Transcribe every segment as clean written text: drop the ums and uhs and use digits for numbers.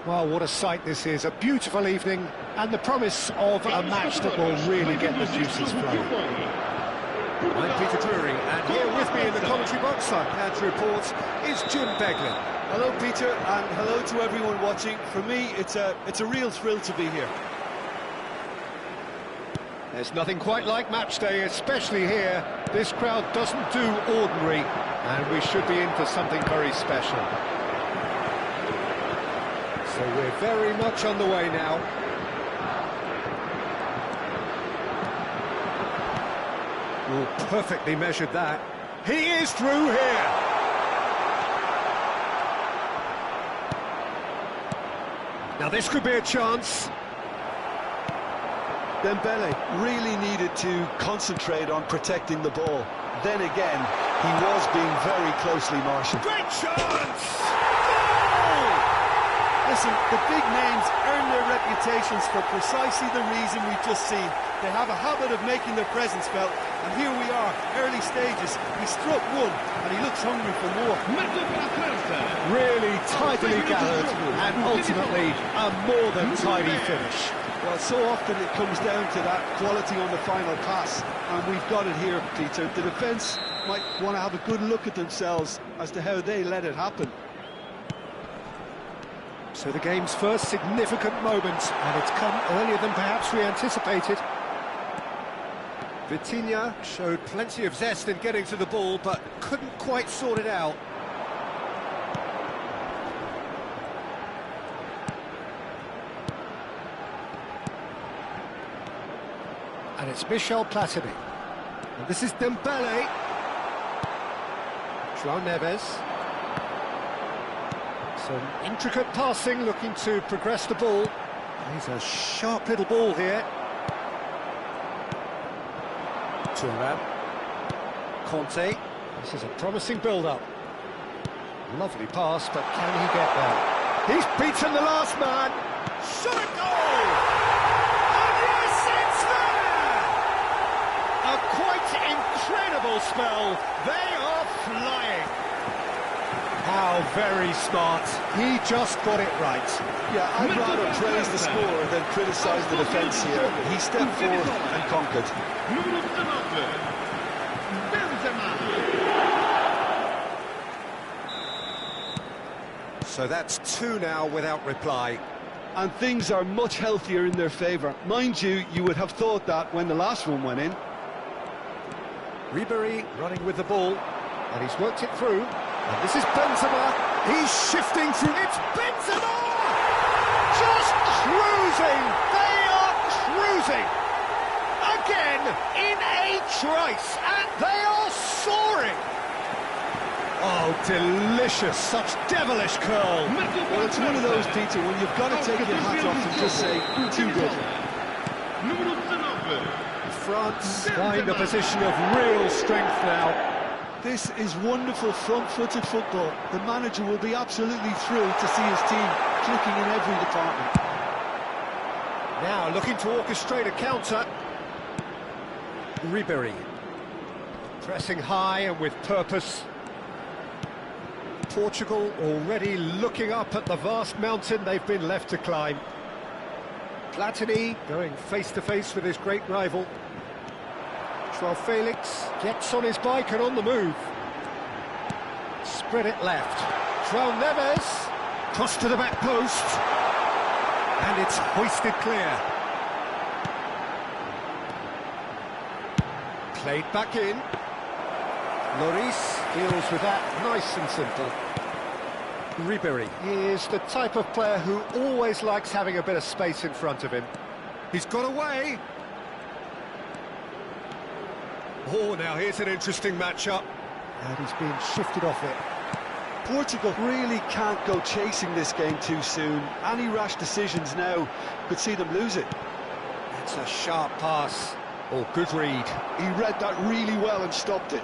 Well, what a sight this is. A beautiful evening and the promise of a match that will really get the juices flowing. I'm Peter Drury, and here with me in the commentary box, I'm glad to report, is Jim Beglin. Hello, Peter, and hello to everyone watching. For me, it's a real thrill to be here. There's nothing quite like match day, especially here. This crowd doesn't do ordinary, and we should be in for something very special. So we're very much on the way now. Oh, perfectly measured that. He is through here. Now this could be a chance. Dembele really needed to concentrate on protecting the ball. Then again, he was being very closely marshalled. Great chance! Listen, the big names earn their reputations for precisely the reason we've just seen. They have a habit of making their presence felt, and here we are, early stages. He struck one, and he looks hungry for more. Really tidily gathered, and ultimately a more than tidy finish. Well, so often it comes down to that quality on the final pass, and we've got it here, Peter. The defence might want to have a good look at themselves as to how they let it happen. So the game's first significant moment, and it's come earlier than perhaps we anticipated. Vitinha showed plenty of zest in getting to the ball, but couldn't quite sort it out. And it's Michel Platini. And this is Dembele. João Neves. Some intricate passing, looking to progress the ball. He's a sharp little ball here. Thuram. Conte. This is a promising build-up. Lovely pass, but can he get there? He's beaten the last man. Shot a goal! And yes, it's there! A quite incredible spell. They are flying. How very smart. He just got it right. Yeah, I'd rather praise the scorer than criticise the defence here. He stepped forward and conquered. So that's two now without reply. And things are much healthier in their favour. Mind you, you would have thought that when the last one went in. Ribery running with the ball, and he's worked it through. And this is Benzema. He's shifting through. It's Benzema! Just cruising. They are cruising. Again, in a trice, and they are soaring. Oh, delicious. Such devilish curl. Well, it's one of those, Peter, when you've got to take your hat off and just say, too good. France find a position of real strength now. This is wonderful front-footed football. The manager will be absolutely thrilled to see his team clicking in every department. Now looking to orchestrate a counter. Ribery. Pressing high and with purpose. Portugal already looking up at the vast mountain they've been left to climb. Platini going face-to-face with his great rival. João Felix gets on his bike and on the move. Spread it left. João Neves, cross to the back post. And it's hoisted clear. Played back in. Lloris deals with that nice and simple. Ribery is the type of player who always likes having a bit of space in front of him. He's got away. Oh, now here's an interesting matchup. And he's being shifted off it. Portugal really can't go chasing this game too soon. Any rash decisions now could see them lose it. It's a sharp pass. Oh, good read. He read that really well and stopped it.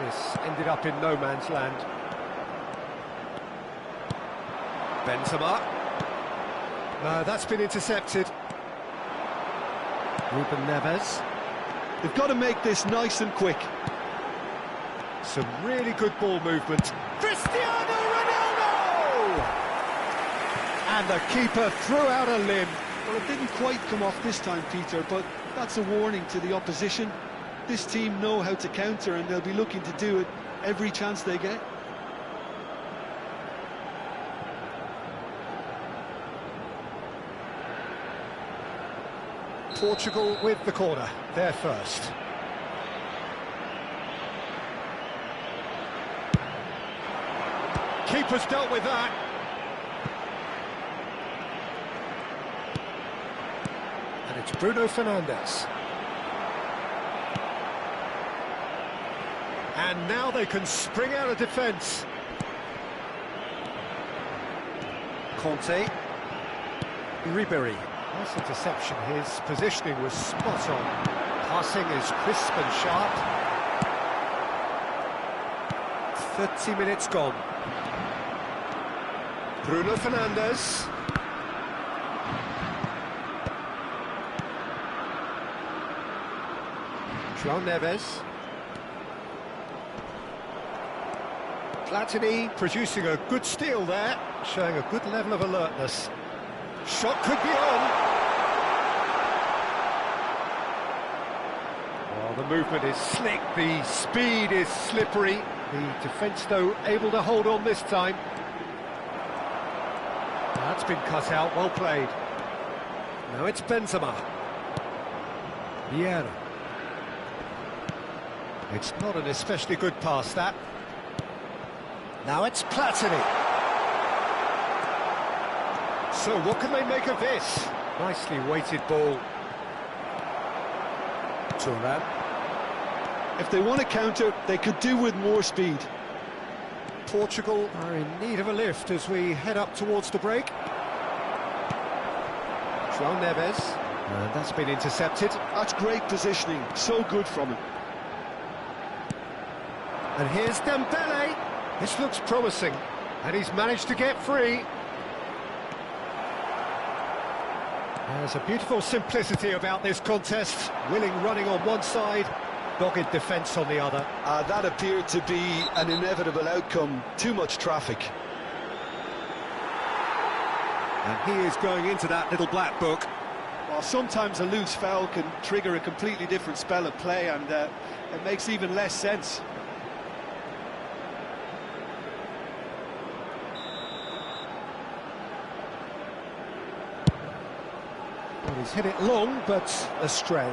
This ended up in no man's land. Benzema. No, that's been intercepted. Ruben Neves. They've got to make this nice and quick. Some really good ball movement. Cristiano Ronaldo! And the keeper threw out a limb. Well, it didn't quite come off this time, Peter, but that's a warning to the opposition. This team know how to counter, and they'll be looking to do it every chance they get. Portugal with the corner, they're first. Keeper's dealt with that. And it's Bruno Fernandes. And now they can spring out of defence. Conte. Ribery. Nice interception. His positioning was spot on. Passing is crisp and sharp. 30 minutes gone. Bruno Fernandes. João Neves. Platini producing a good steal there, showing a good level of alertness. Shot could be on. Well, the movement is slick, the speed is slippery. The defence, though, able to hold on this time. That's been cut out, well played. Now it's Benzema. Vieira. It's not an especially good pass, that. Now it's Platini. So what can they make of this? Nicely weighted ball. Turan. If they want to counter, they could do with more speed. Portugal are in need of a lift as we head up towards the break. João Neves. And that's been intercepted. That's great positioning, so good from him. And here's Dembele. This looks promising, and he's managed to get free. There's a beautiful simplicity about this contest. Willing running on one side, dogged defence on the other. That appeared to be an inevitable outcome. Too much traffic. And he is going into that little black book. Well, sometimes a loose foul can trigger a completely different spell of play, and it makes even less sense. Well, he's hit it long, but astray.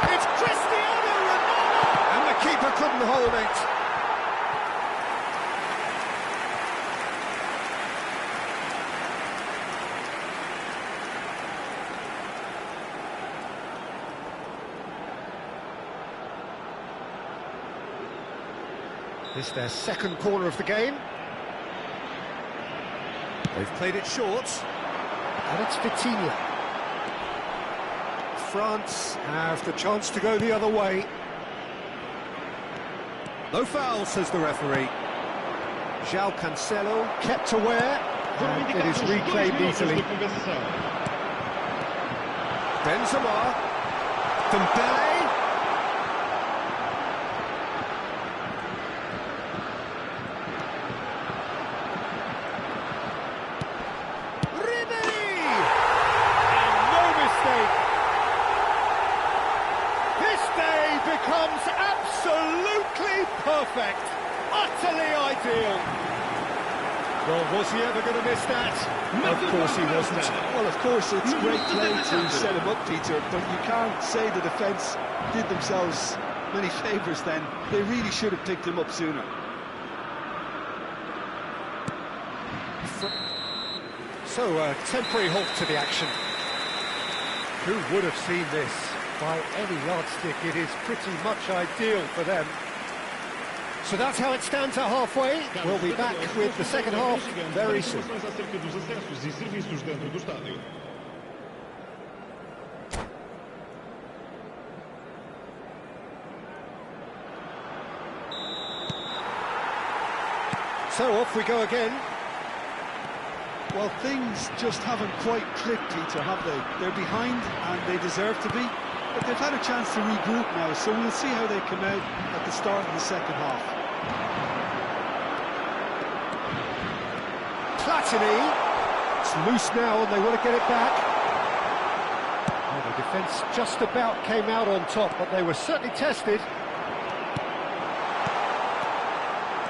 It's Cristiano Ronaldo! And the keeper couldn't hold it. This their second corner of the game. They've played it short. And it's Vitinha. France have the chance to go the other way. No foul, says the referee. João Cancelo kept aware, and it is reclaimed easily. Benzema. Dembele. Becomes absolutely perfect, utterly ideal. Well, was he ever going to miss that? Of course he wasn't. Well, of course, it's great play to set him up, Peter, but you can't say the defence did themselves many favours then. They really should have picked him up sooner. So, a temporary halt to the action. Who would have seen this? By any yardstick, it is pretty much ideal for them. So that's how it stands at halfway. We'll be back with the second half very soon. So off we go again. Well, things just haven't quite clicked, Peter, have they? They're behind, and they deserve to be. but they've had a chance to regroup now, so we'll see how they come out at the start of the second half. Platini. It's loose now and they want to get it back. Oh, the defence just about came out on top, but they were certainly tested.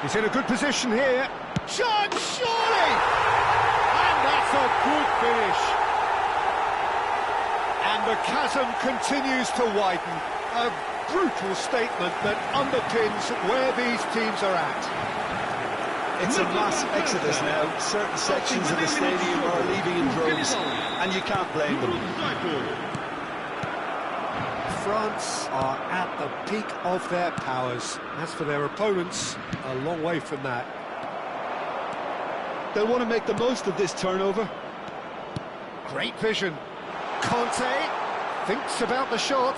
He's in a good position here. Chance, surely! And that's a good finish. And the chasm continues to widen. A brutal statement that underpins where these teams are at. It's a mass exodus now. Certain sections of the stadium are leaving in droves, and you can't blame them. France are at the peak of their powers. As for their opponents, a long way from that. They'll want to make the most of this turnover. Great vision. Conte thinks about the shot.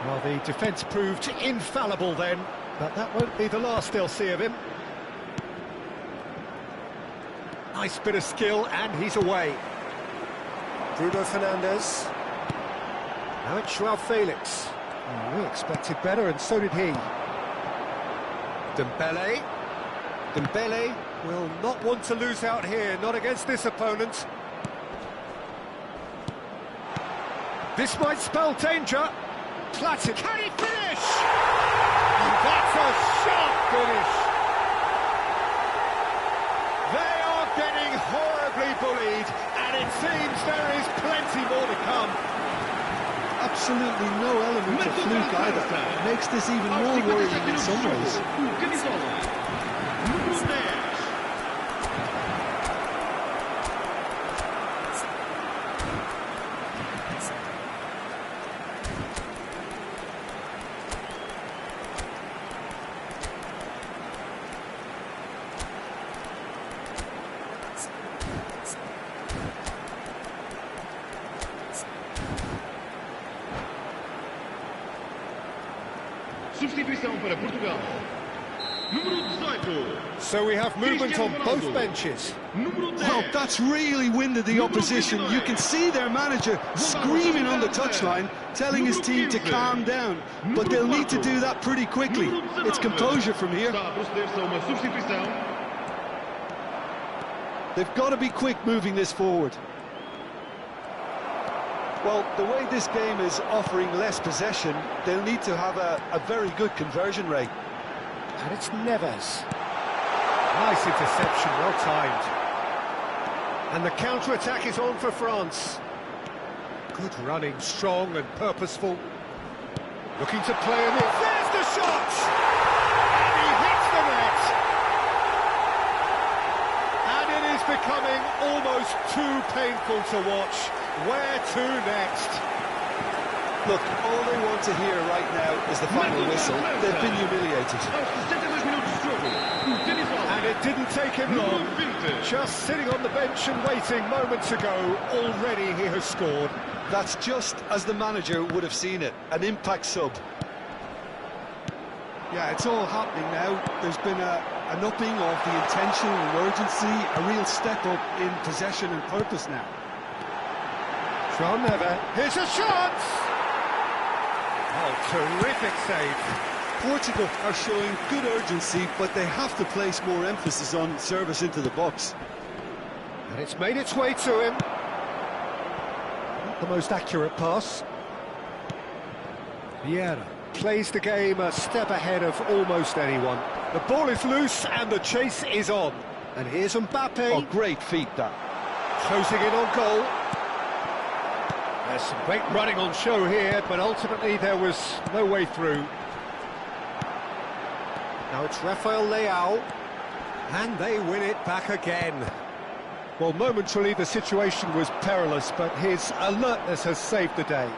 Well, the defence proved infallible then, but that won't be the last they'll see of him. Nice bit of skill, and he's away. Bruno Fernandes. Now it's Joao Felix. Oh, we expected better, and so did he. Dembele. Dembele will not want to lose out here, not against this opponent. This might spell danger. Platini. Can he finish? And that's a sharp finish. They are getting horribly bullied, and it seems there is plenty more to come. Absolutely no element of fluke either. It makes this even more worrying in some ways. Substituição para Portugal. Número 18. So we have movement on both benches. Well, that's really winded the opposition. You can see their manager screaming on the touchline, telling his team to calm down. But they'll need to do that pretty quickly. It's composure from here. They've got to be quick moving this forward. Well, the way this game is offering less possession, they'll need to have a very good conversion rate. And it's Neves. Nice interception, well timed. And the counter-attack is on for France. Good running, strong and purposeful. Looking to play him in. There's the shot! And he hits the net! And it is becoming almost too painful to watch. Where to next? Look, all they want to hear right now is the final whistle. They've been humiliated. And it didn't take him long. Just sitting on the bench and waiting moments ago, already he has scored. That's just as the manager would have seen it, an impact sub. Yeah, it's all happening now. There's been an upping of the intention and urgency, a real step up in possession and purpose now. From Never. Here's a shot! Oh, terrific save. Portugal are showing good urgency, but they have to place more emphasis on service into the box. And it's made its way to him. Not the most accurate pass. Vieira plays the game a step ahead of almost anyone. The ball is loose and the chase is on. And here's Mbappe. Oh, great feat, that. Closing in on goal. There's some great running on show here, but ultimately there was no way through. Now it's Rafael Leao, and they win it back again. Well, momentarily the situation was perilous, but his alertness has saved the day.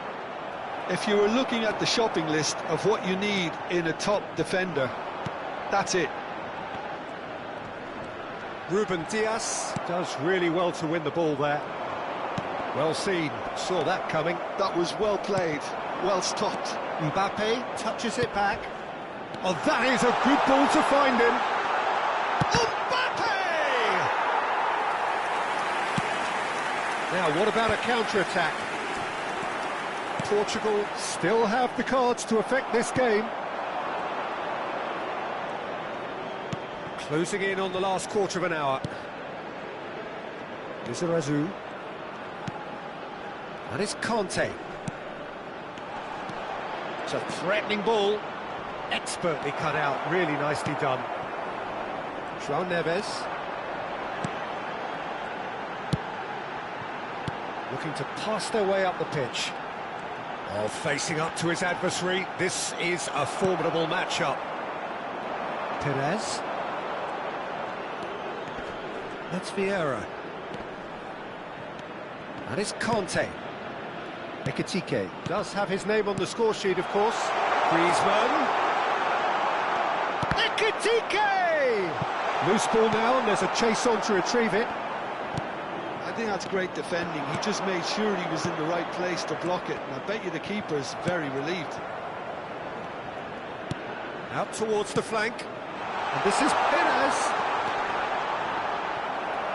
If you were looking at the shopping list of what you need in a top defender, that's it. Ruben Dias does really well to win the ball there. Well seen, saw that coming. That was well played, well stopped. Mbappe touches it back. Oh, that is a good ball to find him. Mbappe! Now, what about a counter-attack? Portugal still have the cards to affect this game. Closing in on the last quarter of an hour. Lizarazu. And it's Conte. It's a threatening ball. Expertly cut out, really nicely done. João Neves. Looking to pass their way up the pitch. Oh, facing up to his adversary. This is a formidable matchup. Perez. That's Vieira. And it's Conte. Ekitike does have his name on the score sheet, of course. Griezmann. Ekitike! Loose ball now, and there's a chase on to retrieve it. I think that's great defending. He just made sure he was in the right place to block it, and I bet you the keeper's very relieved. Out towards the flank. And this is Perez.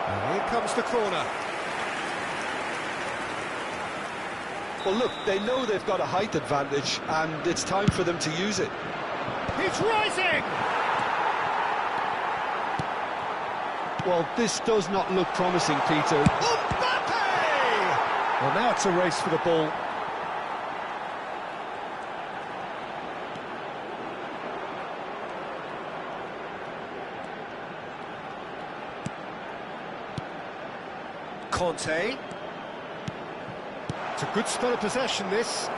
And here comes the corner. Well, look, they know they've got a height advantage, and it's time for them to use it. It's rising! Well, this does not look promising, Peter. Mbappe! Well, now it's a race for the ball. Conte. It's a good spell of possession, this.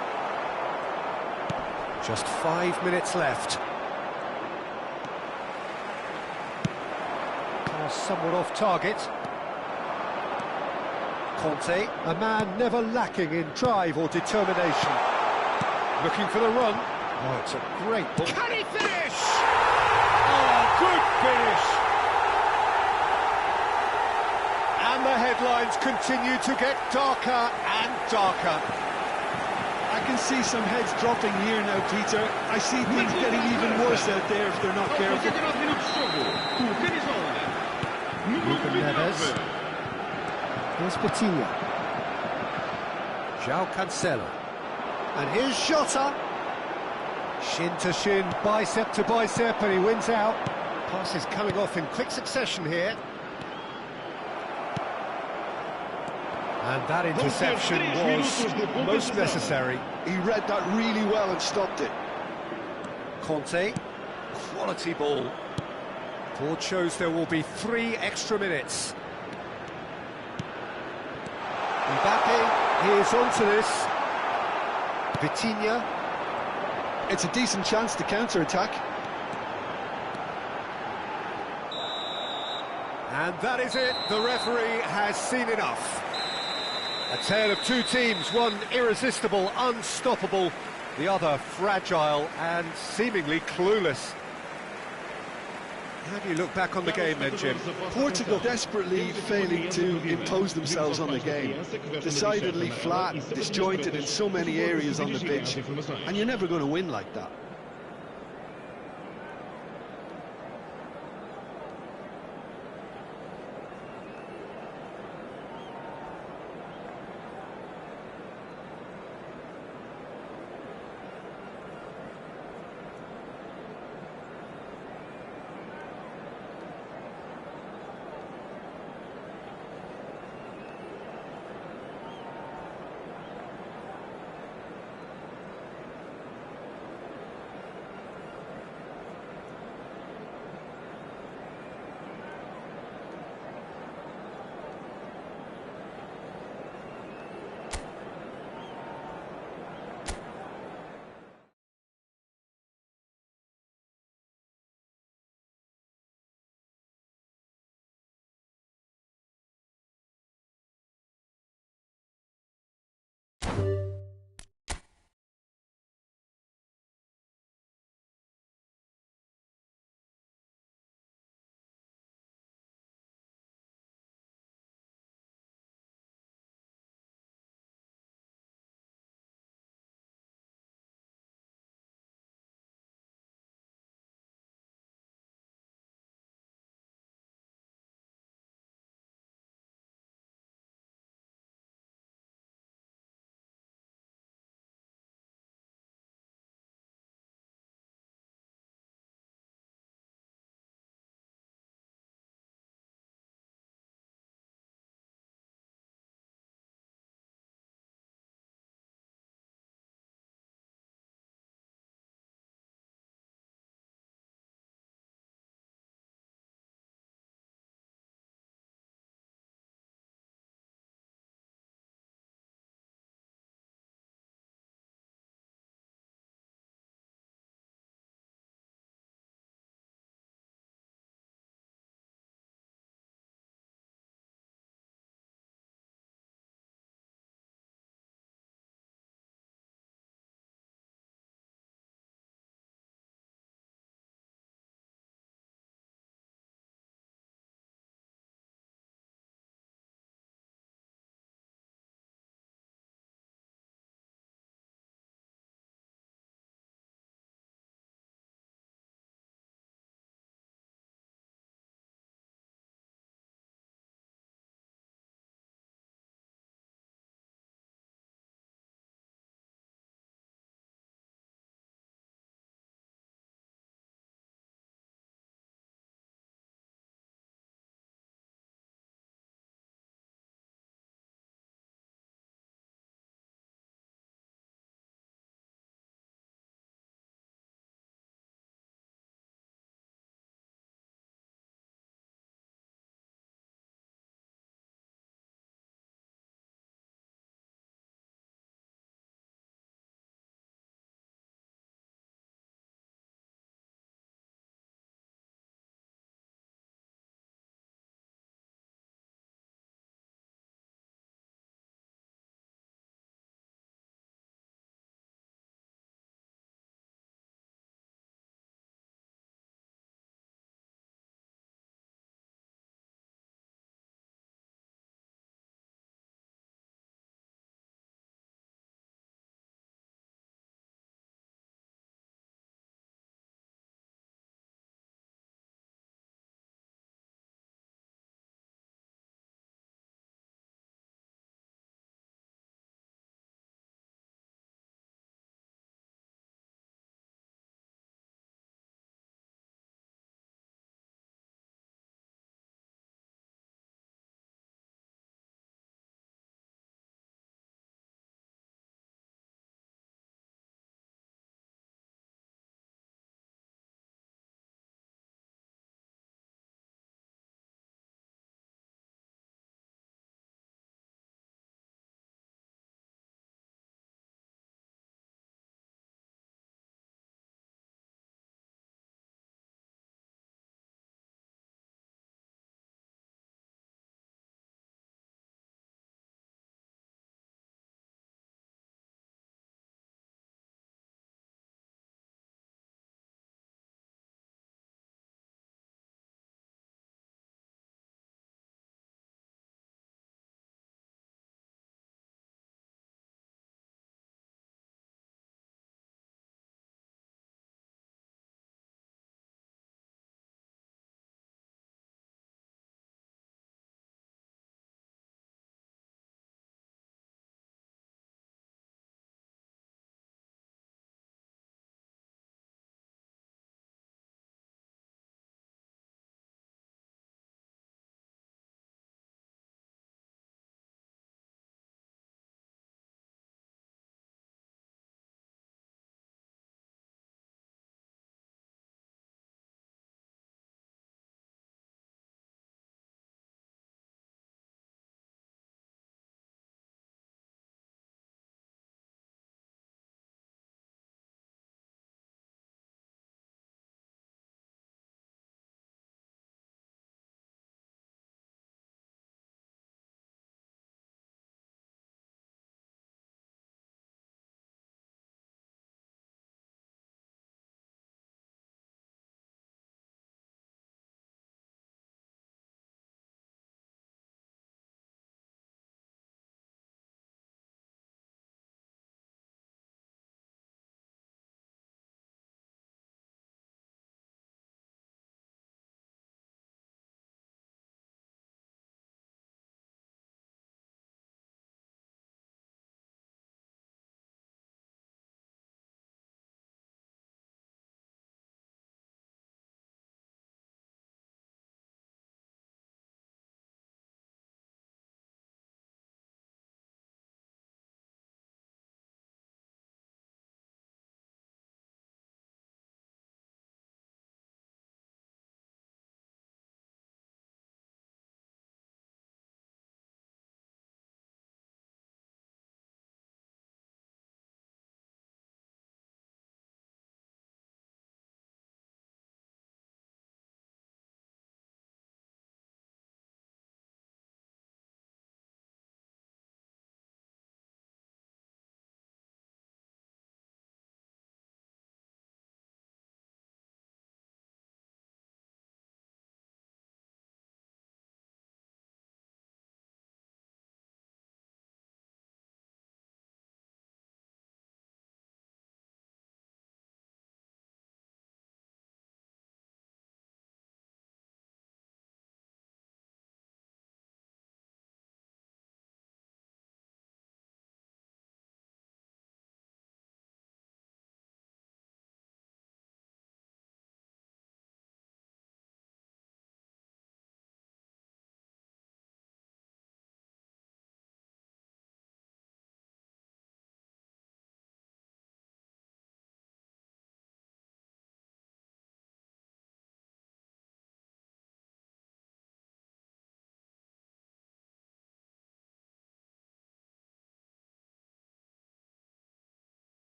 Just 5 minutes left. Pass somewhat off target. Conte, a man never lacking in drive or determination. Looking for the run. Oh, it's a great ball. Can he finish? Oh, good finish! And the headlines continue to get darker and darker. I can see some heads dropping here now, Peter. I see things getting even worse out there if they're not careful. Neves. Here's Vitinha. João Cancelo. And here's Jota. Shin to shin, bicep to bicep, and he wins out. Passes coming off in quick succession here. And that interception was most necessary. He read that really well and stopped it. Conte, quality ball. Board shows there will be 3 extra minutes. Mbappe, he is onto this. Vitinha. It's a decent chance to counter-attack. And that is it. The referee has seen enough. A tale of 2 teams, one irresistible, unstoppable, the other fragile and seemingly clueless. How do you look back on the game then, Jim? Portugal desperately failing to impose themselves on the game. Decidedly flat, disjointed in so many areas on the pitch, and you're never going to win like that.